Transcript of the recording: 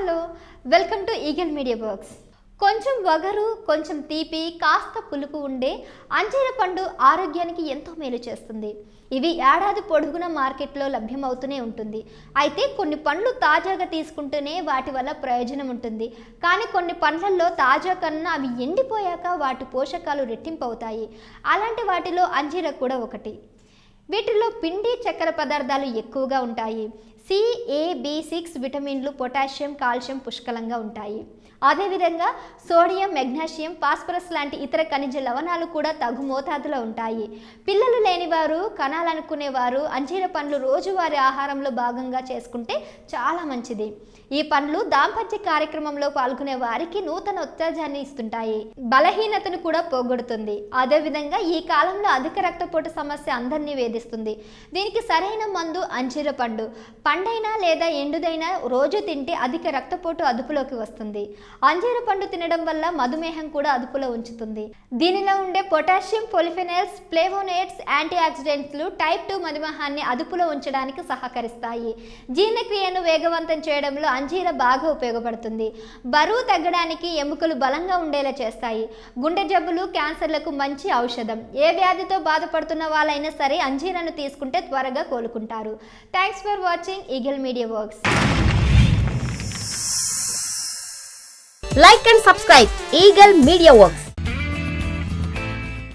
Hello welcome to eagle Media works. కొంచెం వగరు, కొంచెం తీపి, కాస్త పులుపు ఉండే అంజీర పండు ఆరోగ్యానికి ఎంతో మేలు చేస్తుంది. ఇవి ఏడాది పొడుగున మార్కెట్లో లభ్యమవుతూనే ఉంటుంది. అయితే కొన్ని పండ్లు తాజాగా తీసుకుంటూనే వాటి వల్ల ప్రయోజనం ఉంటుంది. కానీ కొన్ని పండ్లల్లో తాజా కన్నా అవి ఎండిపోయాక వాటి పోషకాలు రెట్టింపు అవుతాయి. అలాంటి వాటిలో అంజీర కూడా ఒకటి. వీటిలో పిండి, చక్కెర పదార్థాలు ఎక్కువగా ఉంటాయి. సి, ఏ, బి6 విటమిన్లు, పొటాషియం, కాల్షియం పుష్కలంగా ఉంటాయి. అదేవిధంగా సోడియం, మెగ్నీషియం, ఫాస్ఫరస్ లాంటి ఇతర ఖనిజ లవణాలు కూడా తగు మోతాదులో ఉంటాయి. పిల్లలు లేనివారు, కనాలనుకునేవారు అంజీర పండ్లు రోజువారీ ఆహారంలో భాగంగా చేసుకుంటే చాలా మంచిది. ఈ పండ్లు దాంపత్య కార్యక్రమంలో పాల్గొనే వారికి నూతన ఉత్తేజాన్ని ఇస్తుంటాయి, బలహీనతను కూడా పోగొడుతుంది. అదేవిధంగా ఈ కాలంలో అధిక రక్తపోటు సమస్య అందరినీ వేధిస్తుంది. దీనికి సరైన మందు అంజీర పండు. పండైనా లేదా ఎండుదైనా రోజు తింటే అధిక రక్తపోటు అదుపులోకి వస్తుంది. అంజీర పండు తినడం వల్ల మధుమేహం కూడా అదుపులో ఉంచుతుంది. దీనిలో ఉండే పొటాషియం, పొలిఫెనాల్స్, ఫ్లేవోనైడ్స్, యాంటీ ఆక్సిడెంట్స్లు టైప్ 2 మధుమేహాన్ని అదుపులో ఉంచడానికి సహకరిస్తాయి. జీర్ణక్రియను వేగవంతం చేయడంలో అంజీర బాగా ఉపయోగపడుతుంది. బరువు తగ్గడానికి, ఎముకలు బలంగా ఉండేలా చేస్తాయి. గుండె జబ్బులు, క్యాన్సర్లకు మంచి ఔషధం. ఏ వ్యాధితో బాధపడుతున్న వాళ్ళైనా సరే అంజీరను తీసుకుంటే త్వరగా కోలుకుంటారు. Thanks for watching Eagle Media Works. Like and subscribe Eagle Media Works.